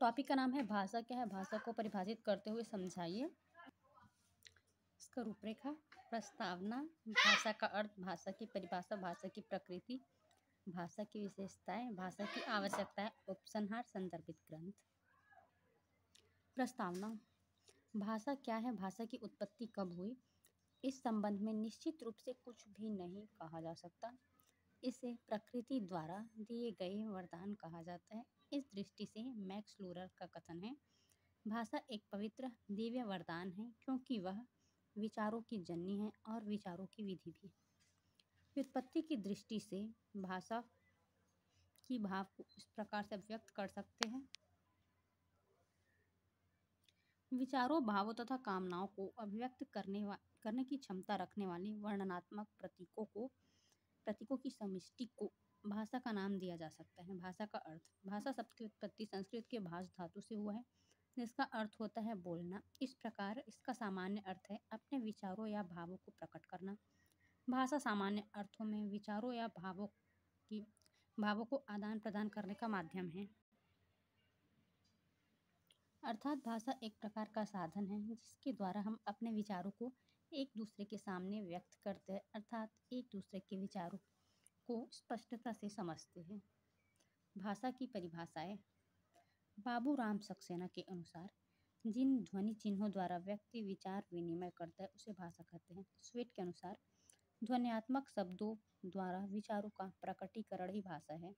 Topic का नाम है भाषा क्या है, भाषा को परिभाषित करते हुए समझाइए। इसका रूपरेखा, प्रस्तावना, भाषा का अर्थ, भाषा की परिभाषा, भाषा की प्रकृति, भाषा की विशेषताएं, भाषा की आवश्यकताएं, उपसंहार, संदर्भित ग्रंथ। प्रस्तावना। भाषा क्या है, भाषा की उत्पत्ति कब हुई, इस संबंध में निश्चित रूप से कुछ भी नहीं कहा जा सकता। इसे प्रकृति द्वारा दिए गए वरदान कहा जाता है। इस दृष्टि से मैक्स लूरर का कथन है, भाषा एक पवित्र दिव्य वरदान है क्योंकि वह विचारों की जननी है और विचारों की विधि भी। व्युत्पत्ति की दृष्टि से भाषा की भाव को इस प्रकार से व्यक्त कर सकते हैं, विचारों, भावों तथा कामनाओं को अभिव्यक्त करने की क्षमता रखने वाली वर्णनात्मक प्रतीकों की समष्टि को भाषा का नाम दिया जा सकता है। भाषा का अर्थ। भाषा शब्द की उत्पत्ति संस्कृत के भाष धातु से हुआ है जिसका अर्थ होता है बोलना। इस प्रकार इसका सामान्य अर्थ है अपने विचारों या भावों को प्रकट करना। भाषा सामान्य अर्थों में विचारों या भावों को आदान प्रदान करने का माध्यम है। अर्थात भाषा एक प्रकार का साधन है जिसके द्वारा हम अपने विचारों को एक दूसरे के सामने व्यक्त करते हैं, अर्थात एक दूसरे के विचारों को स्पष्टता से समझते हैं। भाषा की परिभाषाएं। बाबू राम सक्सेना के अनुसार जिन ध्वनि चिन्हों द्वारा व्यक्ति विचार विनिमय करता है उसे भाषा कहते हैं। स्वेट के अनुसार ध्वन्यात्मक शब्दों द्वारा विचारों का प्रकटीकरण ही भाषा है।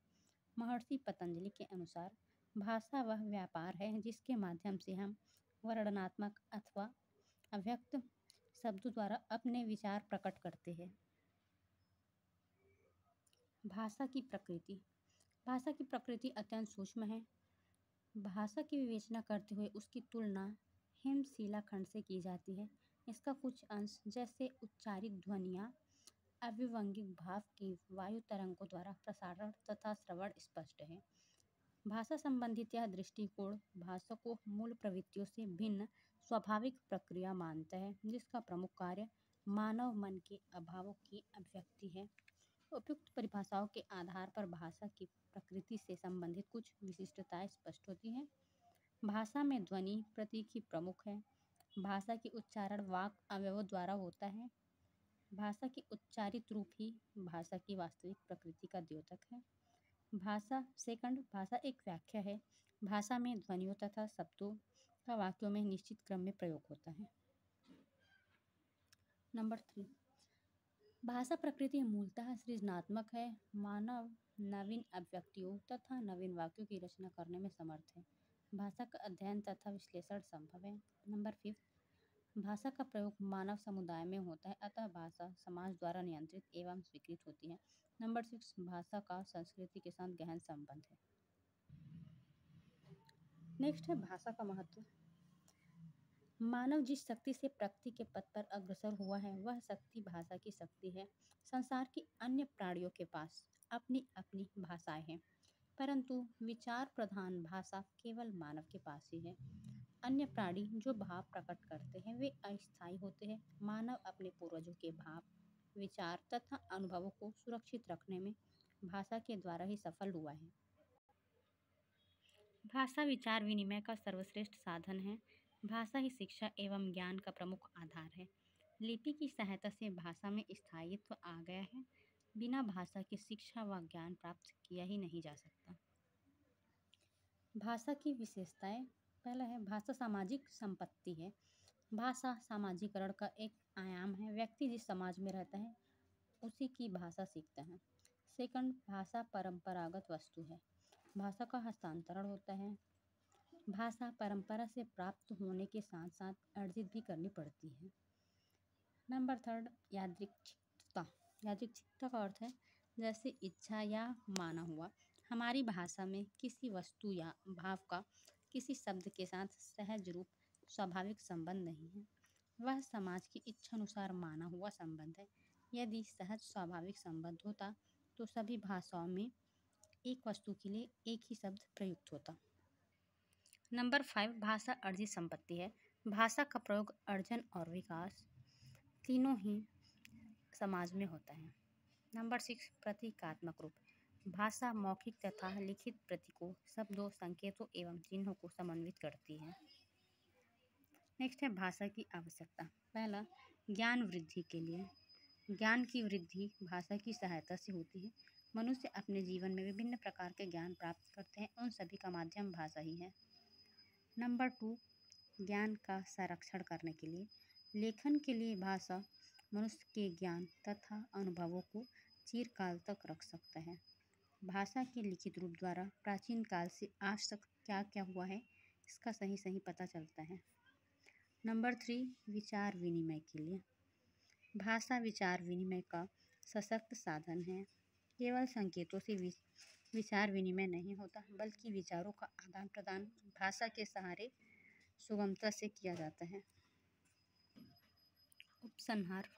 महर्षि पतंजलि के अनुसार भाषा वह व्यापार है जिसके माध्यम से हम वर्णनात्मक अथवा अव्यक्त शब्दों द्वारा अपने विचार प्रकट करते हैं। भाषा की प्रकृति। भाषा की प्रकृति अत्यंत सूक्ष्म है। भाषा की विवेचना करते हुए उसकी तुलना हिमशिला खंड से की जाती है। इसका कुछ अंश जैसे उच्चारित ध्वनियाँ अविवंगिक भाव की वायु तरंगों द्वारा प्रसारण तथा श्रवण स्पष्ट है। भाषा संबंधित यह दृष्टिकोण भाषा को मूल प्रवृत्तियों से भिन्न स्वाभाविक प्रक्रिया मानता है जिसका प्रमुख कार्य मानव मन के अभावों की अभिव्यक्ति है। उपयुक्त परिभाषाओं के आधार पर भाषा की प्रकृति से संबंधित कुछ विशिष्टताएं स्पष्ट होती हैं। भाषा में ध्वनि प्रतीक ही प्रमुख है। भाषा की उच्चारण वाक् अवयवों द्वारा होता है। भाषा की उच्चारित रूप ही भाषा की वास्तविक प्रकृति का द्योतक है। भाषा एक व्याख्या है। भाषा में ध्वनियों तथा शब्दों का वाक्यों में निश्चित क्रम में प्रयोग होता है। नंबर 3, भाषा प्रकृति मूलतः सृजनात्मक है। मानव नवीन अभिव्यक्तियों तथा नवीन वाक्यों की रचना करने में समर्थ है। भाषा का अध्ययन तथा विश्लेषण संभव है। नंबर 5, भाषा का प्रयोग मानव समुदाय में होता है अतः भाषा समाज द्वारा नियंत्रित एवं स्वीकृत होती है। नंबर 6, भाषा का संस्कृति के साथ गहन संबंध है। नेक्स्ट है भाषा का महत्व। मानव जिस शक्ति से प्रगति के पथ पर अग्रसर हुआ है वह शक्ति भाषा की शक्ति है। संसार की अन्य प्राणियों के पास अपनी अपनी भाषाएं हैं परंतु विचार प्रधान भाषा केवल मानव के पास ही है। अन्य प्राणी जो भाव प्रकट करते हैं वे अस्थायी होते हैं। मानव अपने पूर्वजों के भाव, विचार तथा अनुभवों को सुरक्षित रखने में भाषा के द्वारा ही सफल हुआ है। भाषा विचार विनिमय का सर्वश्रेष्ठ साधन है। भाषा ही शिक्षा एवं ज्ञान का प्रमुख आधार है। लिपि की सहायता से भाषा में स्थायित्व आ गया है। बिना भाषा की शिक्षा व ज्ञान प्राप्त किया ही नहीं जा सकता। भाषा की विशेषताएं। पहला है भाषा सामाजिक संपत्ति है। भाषा सामाजिकरण का एक आयाम है। व्यक्ति जिस समाज में रहता है उसी की भाषा सीखता है। सेकंड, भाषा परंपरागत वस्तु है। भाषा का हस्तांतरण होता है। भाषा परंपरा से प्राप्त होने के साथ साथ अर्जित भी करनी पड़ती है। नंबर 3, यादृच्छिकता। यादृच्छिकता का अर्थ है जैसे इच्छा या माना हुआ। हमारी भाषा में किसी वस्तु या भाव का किसी शब्द के साथ सहज रूप स्वाभाविक संबंध नहीं है। वह समाज की इच्छा अनुसार माना हुआ संबंध है। यदि सहज स्वाभाविक संबंध होता तो सभी भाषाओं में एक वस्तु के लिए एक ही शब्द प्रयुक्त होता। नंबर 5, भाषा अर्जित संपत्ति है। भाषा का प्रयोग अर्जन और विकास तीनों ही समाज में होता है। नंबर 6, प्रतीकात्मक रूप। भाषा मौखिक तथा लिखित प्रतीकों, शब्दों, संकेतों एवं चिन्हों को समन्वित करती है। नेक्स्ट है भाषा की आवश्यकता। पहला, ज्ञान वृद्धि के लिए। ज्ञान की वृद्धि भाषा की सहायता से होती है। मनुष्य अपने जीवन में विभिन्न प्रकार के ज्ञान प्राप्त करते हैं, उन सभी का माध्यम भाषा ही है। नंबर 2, ज्ञान का संरक्षण करने के लिए। लेखन के लिए भाषा मनुष्य के ज्ञान तथा अनुभवों को चिरकाल तक रख सकता है। भाषा के लिखित रूप द्वारा प्राचीन काल से आज तक क्या क्या हुआ है, इसका सही सही पता चलता है। नंबर 3, विचार विनिमय के लिए। भाषा विचार विनिमय का सशक्त साधन है। केवल संकेतों से विचार विनिमय नहीं होता, बल्कि विचारों का आदान प्रदान भाषा के सहारे सुगमता से किया जाता है। उपसंहार।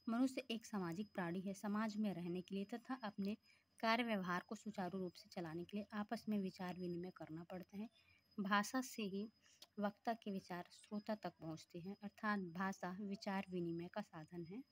मनुष्य एक सामाजिक प्राणी है। समाज में रहने के लिए तथा अपने कार्य व्यवहार को सुचारू रूप से चलाने के लिए आपस में विचार विनिमय करना पड़ता है। भाषा से ही वक्ता के विचार श्रोता तक पहुँचते हैं, अर्थात भाषा विचार विनिमय का साधन है।